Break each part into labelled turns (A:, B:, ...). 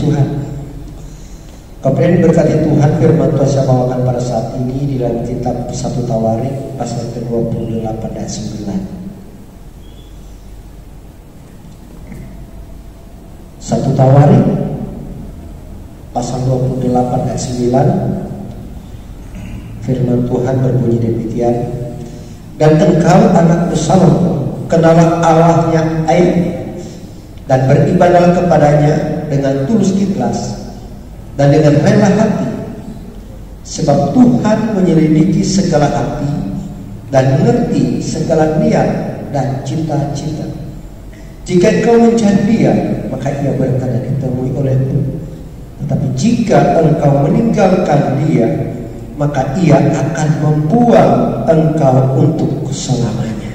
A: Tuhan. Kemudian diberkati Tuhan, firman Tuhan saya bawakan pada saat ini di dalam kitab 1 Tawarik pasal ke-28 ayat 9. 1 Tawarik pasal 28 ayat 9. Firman Tuhan berbunyi demikian. Dan engkau anakku Salomo, kenalah Allahnya ayat dan beribadahlah kepadanya dengan tulus ikhlas dan dengan rela hati, sebab Tuhan menyelidiki segala hati dan mengerti segala niat dan cita-cita. Jika engkau mencari Dia, maka Ia berkata ditemui olehmu. Tetapi jika engkau meninggalkan Dia, maka Ia akan membuang engkau untuk selamanya.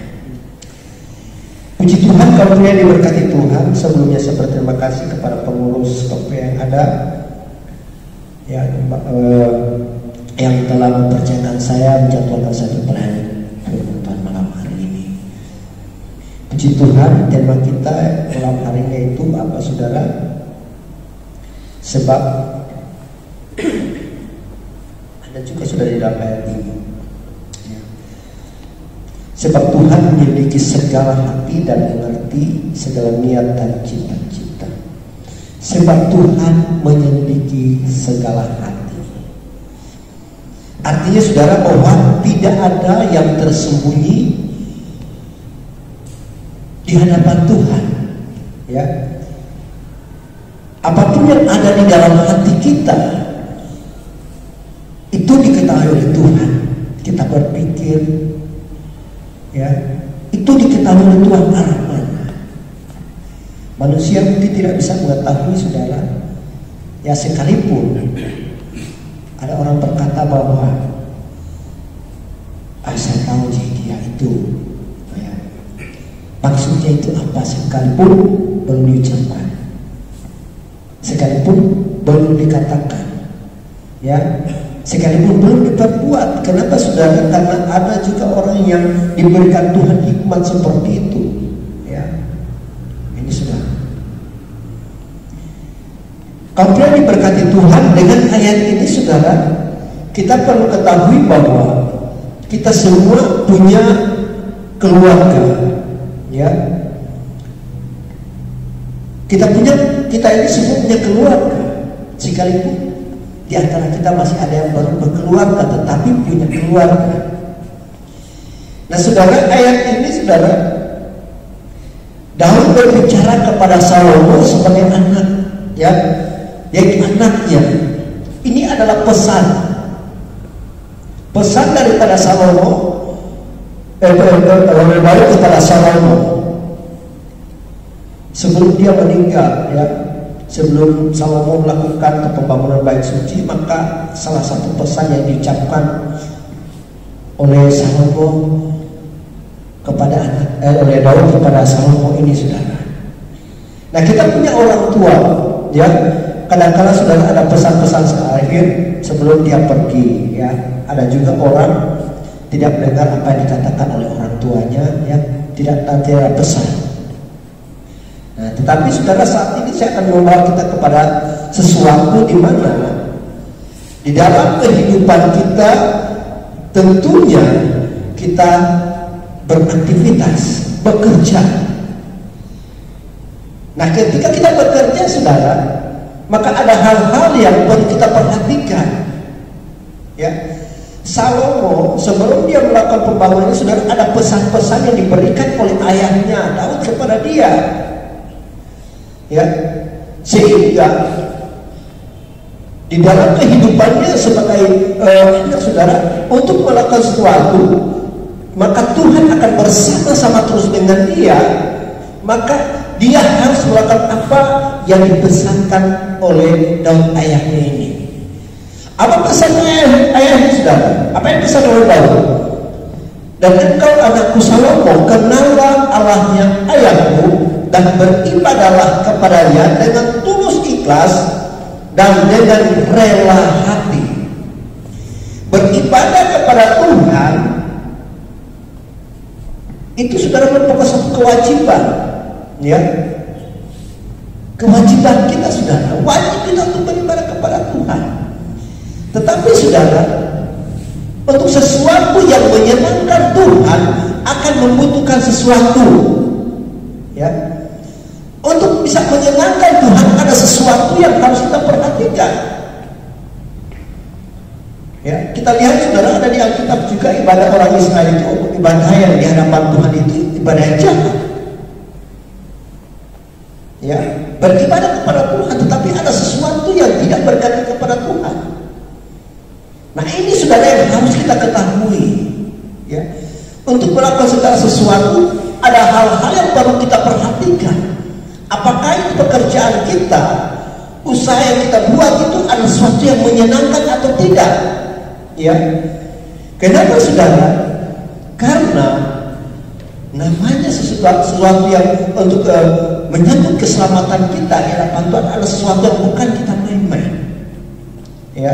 A: Puji Tuhan, kalau punya diberkati Tuhan. Sebelumnya saya berterima kasih kepada pengurus KP yang ada, yang telah mempercayakan saya, menjadwalkan saya pelayanan firman Tuhan malam hari ini. Puji Tuhan, tema kita malam hari ini itu apa, saudara? Sebab ada juga sudah di dalam ayat ini. Sebab Tuhan memiliki segala hati dan mengerti segala niat dan cita-cita. Sebab Tuhan menyelidiki segala hati. Artinya saudara, bahwa tidak ada yang tersembunyi di hadapan Tuhan. Ya, apapun yang ada di dalam hati kita itu diketahui oleh Tuhan. Kita berpikir, ya, itu diketahui oleh Tuhan arah mana. Manusia mungkin tidak bisa mengetahui, saudara. Ya, sekalipun ada orang berkata bahwa saya tahu dia itu, ya, maksudnya itu apa, sekalipun belum diucapkan, sekalipun belum dikatakan, ya, sekalipun belum diperbuat. Kenapa, saudara? Karena ada juga orang yang diberikan Tuhan hikmat seperti itu. Ya, ini saudara. Kalau dia diberkati Tuhan dengan ayat ini, saudara, kita perlu ketahui bahwa kita semua punya keluarga. Ya, kita ini semua punya keluarga. Sekalipun di antara kita masih ada yang baru berkeluarga, tetapi punya keluarga. Nah, saudara, ayat ini, saudara, Daud berbicara kepada Salomo sebagai anak, ya, yaitu anaknya. Ini adalah pesan daripada Salomo, Daud kepada Salomo sebelum dia meninggal, ya. Sebelum Salomo melakukan pembangunan bait suci, maka salah satu pesan yang diucapkan oleh Salomo kepada oleh Daud kepada Salomo ini, saudara. Nah, kita punya orang tua, ya. Kadang-kadang saudara ada pesan-pesan terakhir sebelum dia pergi, ya. Ada juga orang tidak mendengar apa yang dikatakan oleh orang tuanya, ya, tidak ada pesan. Nah, tetapi saudara, saat ini saya akan membawa kita kepada sesuatu di mana di dalam kehidupan kita tentunya kita beraktivitas, bekerja. Nah, ketika kita bekerja, saudara, maka ada hal-hal yang perlu kita perhatikan. Ya, Salomo sebelum dia melakukan pembangunan, saudara, ada pesan-pesan yang diberikan oleh ayahnya Daud kepada dia. Ya, sehingga di dalam kehidupannya sebagai anak, saudara, untuk melakukan sesuatu, maka Tuhan akan bersama-sama terus dengan dia. Maka dia harus melakukan apa yang dipesankan oleh Daud ayahnya ini. Apa pesannya ayahnya, saudara? Apa yang pesan oleh Daud? Dan engkau anakku Salomo, kenallah Allahnya ayahmu dan beribadahlah kepadanya dengan tulus ikhlas dan dengan rela hati. Beribadah kepada Tuhan itu, saudara, merupakan satu kewajiban, ya. kewajiban kita, saudara. Wajib kita untuk beribadah kepada Tuhan. Tetapi saudara, untuk sesuatu yang menyenangkan Tuhan akan membutuhkan sesuatu. Ya. Untuk bisa menyenangkan Tuhan ada sesuatu yang harus kita perhatikan. Ya, kita lihat saudara, ada di Alkitab juga ibadah orang Israel itu, ibadah yang di hadapan Tuhan itu ibadah yang jahat. Ya, beribadah kepada Tuhan, tetapi ada sesuatu yang tidak bergantung kepada Tuhan. Nah, ini saudara yang harus kita ketahui. Ya, untuk melakukan segala sesuatu ada hal-hal yang perlu kita perhatikan. Apakah itu pekerjaan kita, usaha yang kita buat itu ada sesuatu yang menyenangkan atau tidak? Ya, kenapa saudara? Karena namanya sesuatu yang untuk menyambut keselamatan kita di hadapan Tuhan adalah sesuatu yang bukan kita main-main. Ya,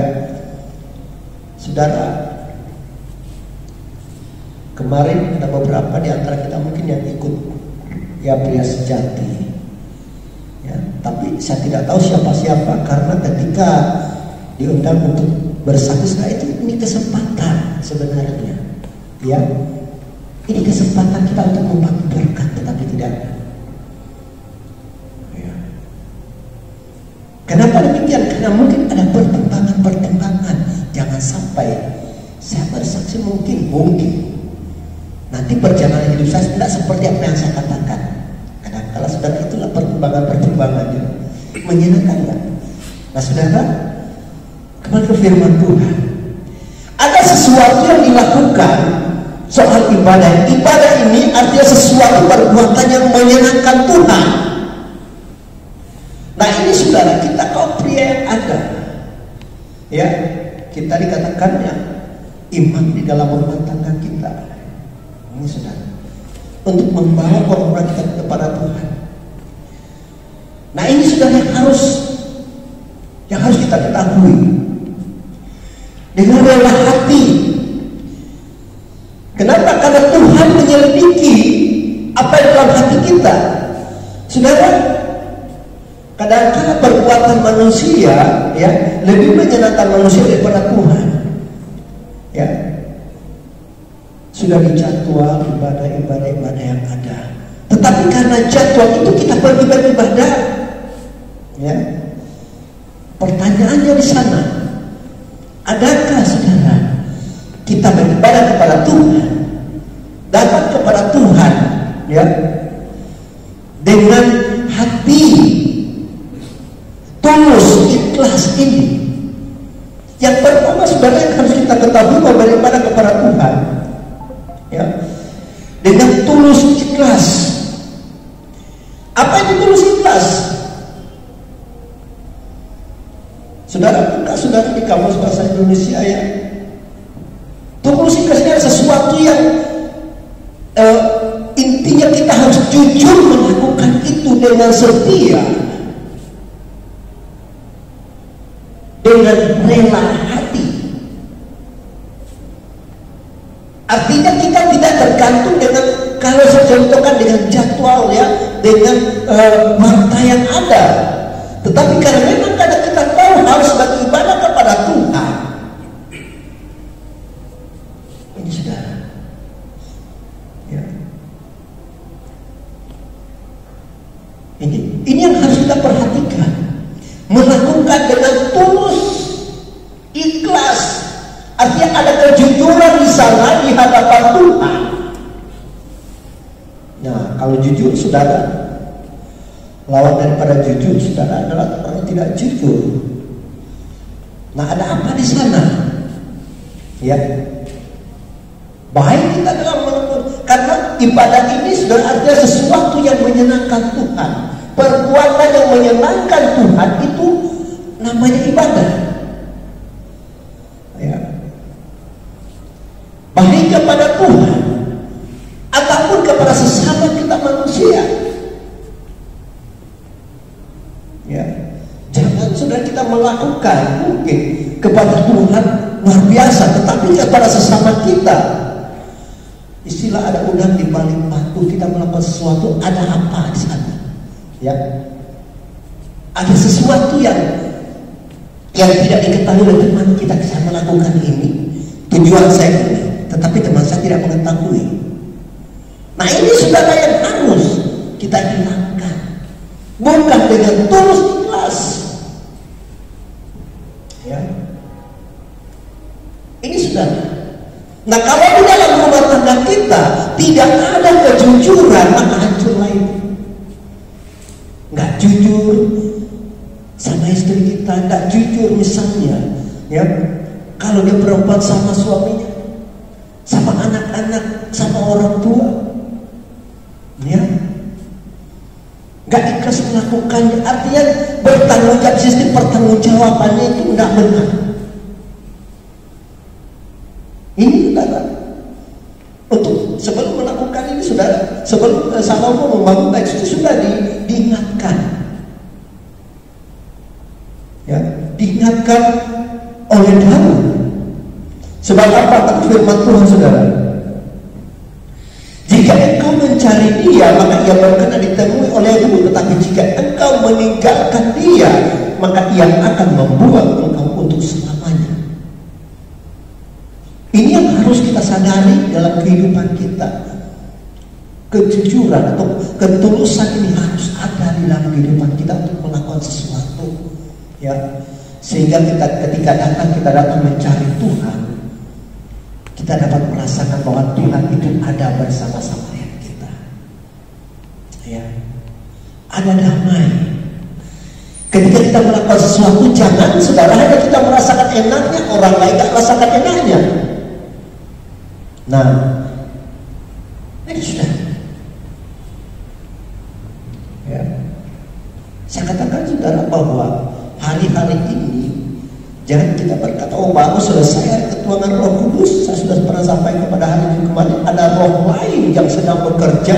A: saudara, kemarin ada beberapa di antara kita mungkin yang ikut ya pria sejati. Ya, tapi saya tidak tahu siapa-siapa karena ketika diundang untuk bersaksi, itu ini kesempatan sebenarnya. Ya, ini kesempatan kita untuk membagi berkat, tetapi tidak. Ya. Kenapa demikian? Karena mungkin ada pertimbangan. Jangan sampai saya bersaksi mungkin nanti perjalanan hidup saya tidak seperti apa yang saya katakan. Kadang-kadang saudara, itulah pertimbangannya. Menyenangkan nggak? Nah saudara, kembali ke firman Tuhan. Ada sesuatu yang dilakukan soal ibadah. Ibadah ini artinya sesuatu perbuatan yang menyenangkan Tuhan. Nah ini saudara, kita kaum pria yang ada, ya, kita dikatakannya imam di dalam rumah tangga kita. Ini saudara, untuk membawa orang kita kepada Tuhan. Nah ini saudara yang harus kita ketahui. Dengan rela hati. Kenapa? Karena Tuhan menyelidiki apa yang dalam hati kita. Saudara, kadang-kadang perbuatan manusia ya lebih menyenangkan manusia daripada Tuhan. Ya, sudah dijadwal ibadah yang ada. Tetapi karena jadwal itu kita pergi beribadah. Ya, pertanyaannya di sana. Adakah saudara kita beribadah kepada Tuhan, datang kepada Tuhan, ya, dengan hati tulus, ikhlas ini? Yang pertama saudara yang harus kita ketahui bahwa beribadah kepada Tuhan, ya, dengan tulus ikhlas. Apa itu tulus ikhlas? Saudara, buka saudara di kamus bahasa Indonesia ya. Tulus ikhlas ini adalah sesuatu yang intinya kita harus jujur melakukan itu dengan setia, dengan rela hati. Artinya kita tidak tergantung dengan, kalau saya contohkan, dengan jadwal ya, dengan waktu yang ada. Tetapi karena memang kadang kita tahu harus beribadah kepada Tuhan. Ini saudara, ya. Ini yang harus kita perhatikan. Melakukan dengan tulus, ikhlas. Artinya ada kejujuran di sana di hadapan Tuhan. Nah, kalau jujur saudara, lawan daripada jujur saudara adalah orang tidak jujur. Nah, ada apa di sana? Ya, baik kita dalam karena ibadah ini sudah artinya sesuatu yang menyenangkan Tuhan. Perbuatan yang menyenangkan Tuhan itu namanya ibadah. Ya, baik kepada Tuhan ataupun kepada sesama kita manusia. Ya, jangan sudah kita melakukan mungkin kepada Tuhan luar biasa, tetapi kepada sesama kita, istilah ada udang di balik batu, kita melakukan sesuatu, ada apa di sana? Ya, ada sesuatu yang tidak diketahui oleh teman kita. Saya melakukan ini, tujuan saya ini, tetapi teman saya tidak mengetahui. Nah, ini saudara yang harus kita hilangkan, bukan dengan tulus ikhlas. Ya, ini saudara. Nah, kalau di dalam rumah tangga kita tidak ada kejujuran, maka hancur lagi. Nggak jujur sama istri kita, nggak jujur misalnya, ya, kalau dia perempuan sama suaminya, sama anak-anak, sama orang tua, ya, nggak ikhlas melakukannya. Artinya bertanggung jawab, sistem pertanggungjawabannya itu nggak benar. Ini saudara, untuk sebelum melakukan ini saudara, sebelum Salomo membangun bait suci sudah diingatkan, ya, diingatkan oleh Daud. Sebab apa? Kata firman Tuhan saudara, jika engkau mencari dia, maka ia berkenan ditemui olehmu. Tetapi jika engkau meninggalkan dia, maka ia akan membuang engkau untuk selamanya. Ini yang harus kita sadari dalam kehidupan kita. Kejujuran atau ketulusan ini harus ada di dalam kehidupan kita untuk melakukan sesuatu, ya, sehingga ketika kita datang mencari Tuhan, kita dapat merasakan bahwa Tuhan itu ada bersama-sama dengan kita, ya, ada damai. Ketika kita melakukan sesuatu, jangan saudara hanya kita merasakan enaknya, orang lain tidak merasakan enaknya. Nah, ini sudah, ya, saya katakan saudara bahwa hari-hari ini jangan kita berkata, oh baru selesai ketuanan Roh Kudus. Saya sudah pernah sampaikan pada hari ini kemarin, ada roh lain yang sedang bekerja,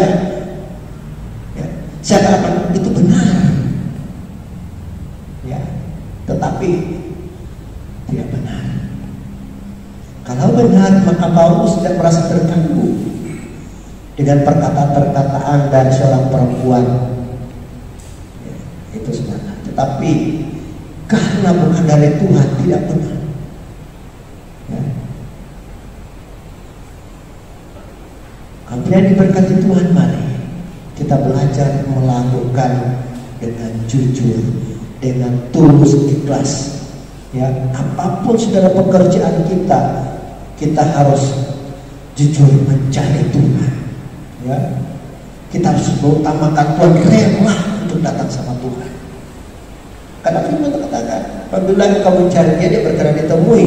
A: ya. Saya katakan itu benar, ya, tetapi tidak benar. Kalau benar, maka Paulus tidak merasa terganggu dengan perkataan-perkataan dari seorang perempuan, ya, itu saudara. Tetapi karena bukan dari Tuhan, tidak benar, ya. Kalau yang diberkati Tuhan, mari kita belajar melakukan dengan jujur, dengan tulus ikhlas, ya. Apapun saudara pekerjaan kita harus jujur mencari Tuhan, ya. Kita harus mengutamakan Tuhan, rela untuk datang sama Tuhan. Karena firman katakan, apabila engkau mencari dia berkenan ditemui,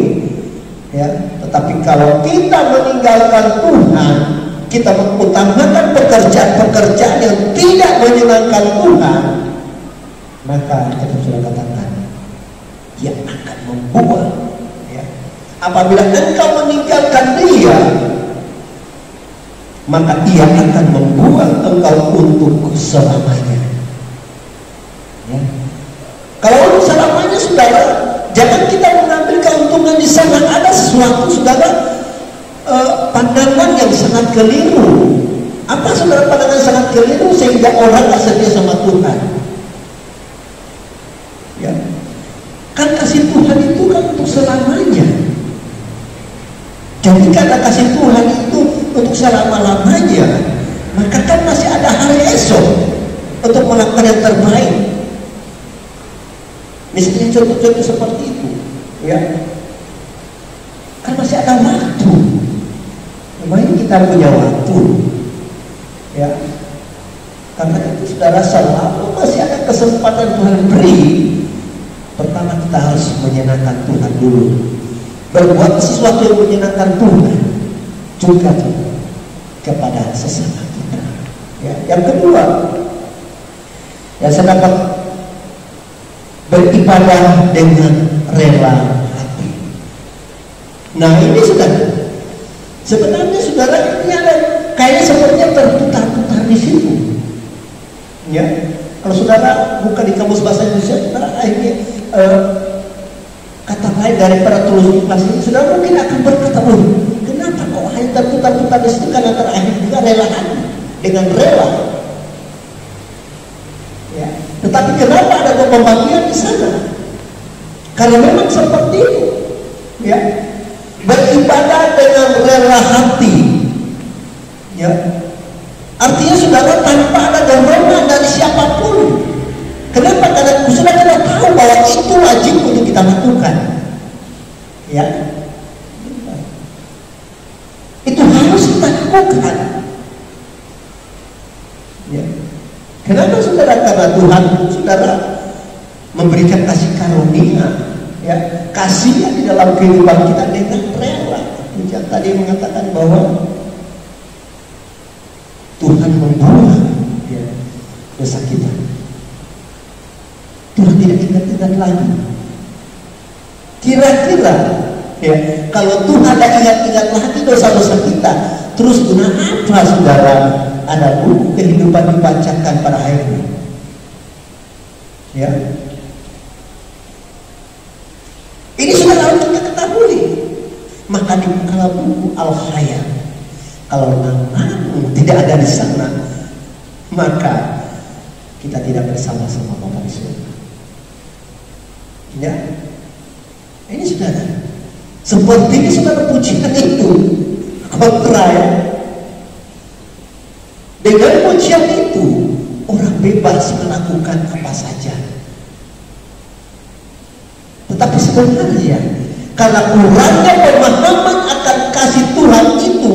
A: ya. Tetapi kalau kita meninggalkan Tuhan, kita mengutamakan pekerjaan-pekerjaan yang tidak menyenangkan Tuhan, maka kita sudah katakan dia akan membuang, ya. Apabila engkau meninggalkan dia, maka ia akan membuang engkau untuk selamanya, ya. Kalau untuk selamanya saudara, jangan kita mengambil keuntungan di sana. Ada sesuatu saudara, pandangan yang sangat keliru. Apa saudara pandangan sangat keliru sehingga orang tak setia sama Tuhan, ya. Kan kasih Tuhan itu kan untuk selamanya. Jadi karena kasih Tuhan itu untuk selama-lamanya, maka kan masih ada hari esok untuk melakukan yang terbaik. Misalnya contoh-contoh seperti itu, ya, kan masih ada waktu. Memang kita punya waktu, ya. Karena itu saudara, selalu masih ada kesempatan Tuhan beri. Pertama kita harus menyenangkan Tuhan dulu, berbuat sesuatu yang menyenangkan Tuhan juga kepada sesama kita, ya. Yang kedua, ya, saya dapat beribadah dengan rela hati. Nah ini sebenarnya saudara, ini ada kayaknya sepertinya terputar-putar di situ, ya. Kalau saudara buka di kamus bahasa Indonesia, saudara akhirnya kata lain daripada tulus ikhlas ini, saudara mungkin akan berkata, kenapa kok hanya terputar-putar di situ? Karena terakhir juga rela hati dengan rela, ya. Tetapi kenapa ada pembagian di sana. Karena memang seperti itu, ya. Beribadah dengan rela hati, ya. Artinya saudara tanpa ada dorongan dari siapapun. Kenapa? Karena saudara kita tahu bahwa itu wajib untuk kita lakukan, ya. Itu harus kita lakukan, ya. Kenapa saudara? Karena Tuhan saudara memberikan kasih karunia, ya, kasihnya di dalam kehidupan kita dengan rela. Yang tadi mengatakan bahwa Tuhan membawa, ya, dosa kita. Tuhan tidak ingat-ingat lagi. Kira-kira, ya, kalau Tuhan tidak ingat-ingat lagi dosa-dosa kita, terus guna apa saudara ada buku kehidupan dibacakan pada akhirnya? Ya. Ini sudah harus kita ketahui. Maka dibukalah buku Al-Hayat. Kalau namamu tidak ada di sana, maka kita tidak bersama-sama Bapa di surga. Ya, ini saudara. Seperti ini saudara pujian itu kontra, ya. Dengan pujian itu orang bebas melakukan apa saja. Tetapi sebenarnya karena kurangnya pemahaman akan kasih Tuhan itu,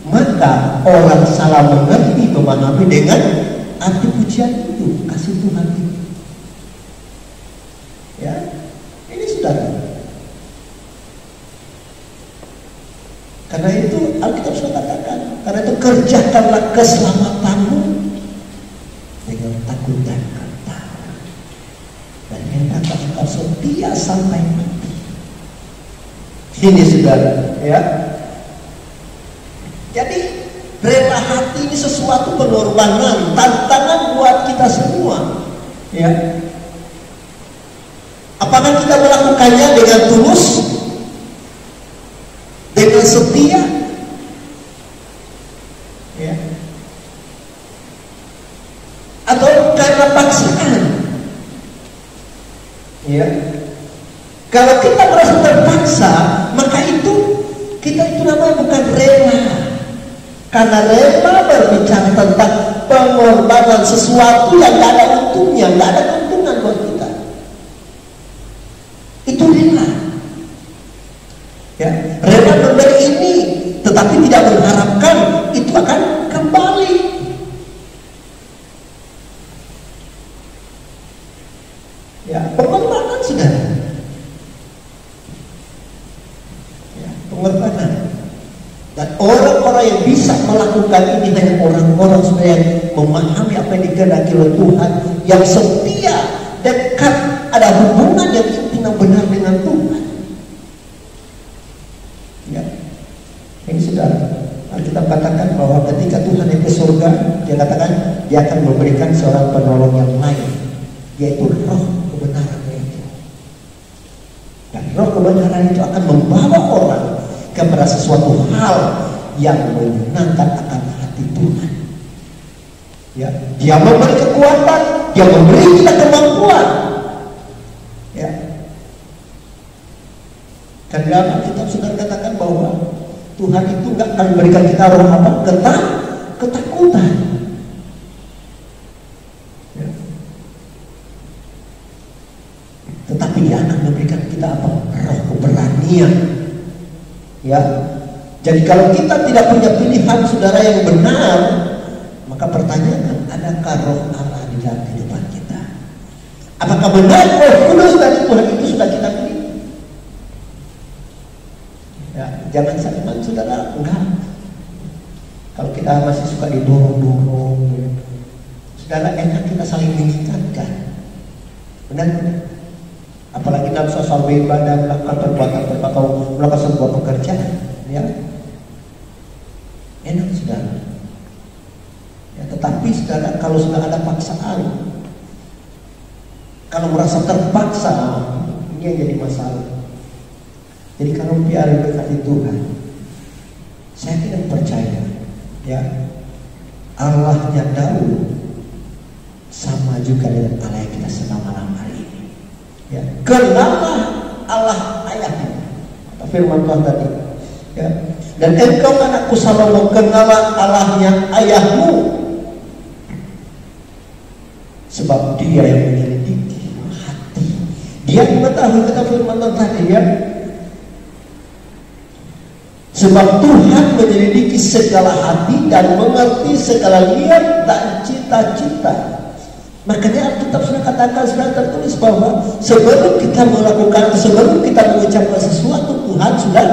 A: maka orang salah mengerti memahami dengan arti pujian itu, kasih Tuhan itu. Ya, ini saudara. Karena itu Alkitab sudah katakan, karena itu kerjakanlah keselamatanmu dengan takut dan ketawa, dan hendaklah engkau setia sampai mati. Ini saudara, ya. Jadi rela hati ini sesuatu pengorbanan, tantangan buat kita semua, ya. Apakah kita melakukannya dengan tulus, dengan setia, ya, atau karena paksaan, ya? Kalau kita merasa terpaksa, maka itu kita itu namanya bukan rela. Karena rela berbicara tentang pengorbanan sesuatu yang tidak ada untungnya, tidak ada keuntungan buat kita. Itu rela, ya. Rela memberi ini, tetapi tidak mengharapkan itu akan kembali. Ya, pengorbanan saudara. Ya, pengorbanan. Dan orang-orang yang bisa melakukan ini hanya orang-orang saudara yang memahami apa yang dikehendaki oleh Tuhan, yang setia, dekat, ada hubungan yang benar dengan Tuhan. Ya, ini saudara, kita katakan bahwa ketika Tuhan yang ke surga, dia katakan dia akan memberikan seorang penolong yang lain, yaitu Roh kebenaran itu. Dan Roh kebenaran itu akan membawa orang kepada sesuatu hal yang menyenangkan akan hati Tuhan. Ya, dia memberi kekuatan, dia memberi kita kemampuan. Ya. Dan dalam Alkitab sudah katakan bahwa Tuhan itu nggak akan memberikan kita roh apa? Ketakutan. Ya. Tetapi dia akan memberikan kita apa? Roh keberanian. Ya. Jadi kalau kita tidak punya pilihan saudara yang benar, maka pertanyaan, adakah roh Allah di dalam kehidupan kita? Apakah benar Roh Kudus dari Tuhan itu sudah kita pilih? Ya, jangan sampai saudara enggak. Kalau kita masih suka didorong-dorong, ya. Saudara, enak kita saling mengingatkan. Benar? Apalagi dalam sosial ibadah melakukan perbuatan atau melakukan sebuah pekerjaan, ya. Enak saudara. Ya, tetapi saudara, kalau sudah ada paksaan, kalau merasa terpaksa, ini yang jadi masalah. Jadi kalau biar dekati Tuhan, saya tidak percaya, ya, Allahnya Daud sama juga dengan Allah yang kita sembah malam hari ini. Ya, kenalah Allah ayahmu. Firman Tuhan tadi. Ya. Dan engkau anakku Salomo, kenalah Allahnya ayahmu, sebab dia yang menyelidiki hati. Dia mengetahui, kata firman Tuhan tadi ya. Sebab Tuhan menyelidiki segala hati dan mengerti segala niat dan cita-cita. Makanya Alkitab sudah katakan, sudah tertulis bahwa sebelum kita melakukan, sebelum kita mengucapkan sesuatu, Tuhan sudah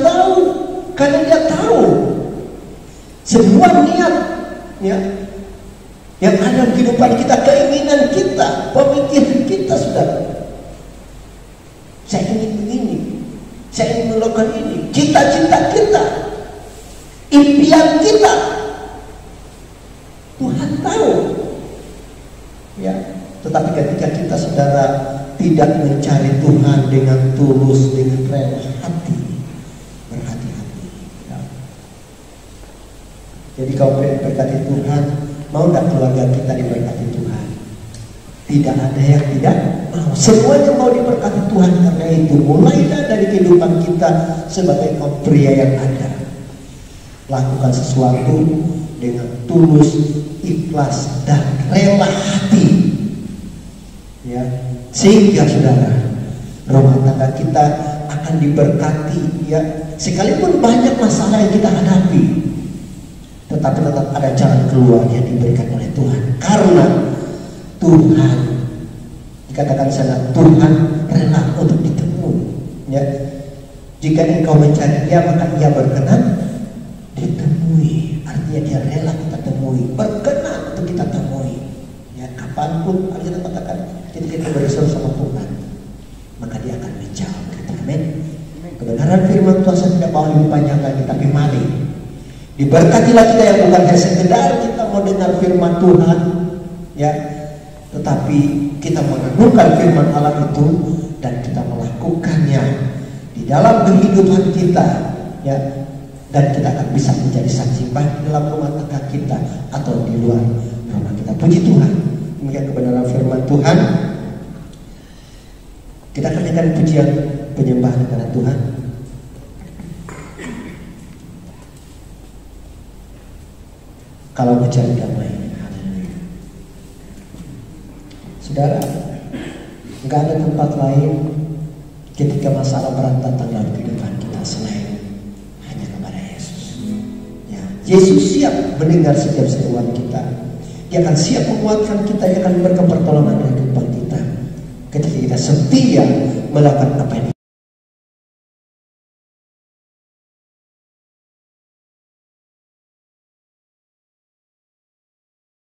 A: tahu. Karena Dia tahu semua niat ya, yang ada di kehidupan kita, keinginan kita, pemikiran kita, sudah. Saya ingin begini, saya ingin melakukan ini, cita-cita kita, impian kita, Tuhan tahu. Ya, tetapi ketika kita saudara tidak mencari Tuhan dengan tulus, dengan rela hati, berhati-hati. Ya. Jadi kalau berkati Tuhan, mau tidak keluarga kita diberkati Tuhan? Tidak ada yang tidak mau. Semuanya mau diberkati Tuhan. Karena itu mulailah dari kehidupan kita sebagai kaum pria yang ada. Lakukan sesuatu dengan tulus, ikhlas, dan rela hati. Ya, sehingga saudara, rumah tangga kita akan diberkati. Ya, sekalipun banyak masalah yang kita hadapi, tetapi tetap ada jalan keluar yang diberikan oleh Tuhan. Karena Tuhan, dikatakan sana, Tuhan rela untuk ditemui. Ya, jika engkau mencari Dia, maka Ia berkenan ditemui. Artinya Dia rela kita temui, berkenan untuk kita temui. Ya, kapanpun Alkitab katakan, ketika kita berusaha sama Tuhan, maka Dia akan menjawab kita. Amin. Kebenaran firman Tuhan, saya tidak mau lebih panjang lagi, tapi mari diberkatilah kita yang bukan hanya sekedar kita mau dengar firman Tuhan, ya, tetapi kita merenungkan firman Allah itu dan kita melakukannya di dalam kehidupan kita, ya, dan kita akan bisa menjadi saksi baik di dalam rumah tangga kita atau di luar rumah kita. Puji Tuhan, demikian kebenaran firman Tuhan. Kita kerjakan pujian penyembahan kepada Tuhan. Kalau mencari damai, haleluya. Saudara, nggak ada tempat lain ketika masalah berat datang dalam kehidupan kita selain hanya kepada Yesus. Ya, Yesus siap mendengar setiap seruan kita. Dia akan siap menguatkan kita, dia akan memberikan pertolongan dalam kehidupan kita. Ketika kita setia melakukan apa yang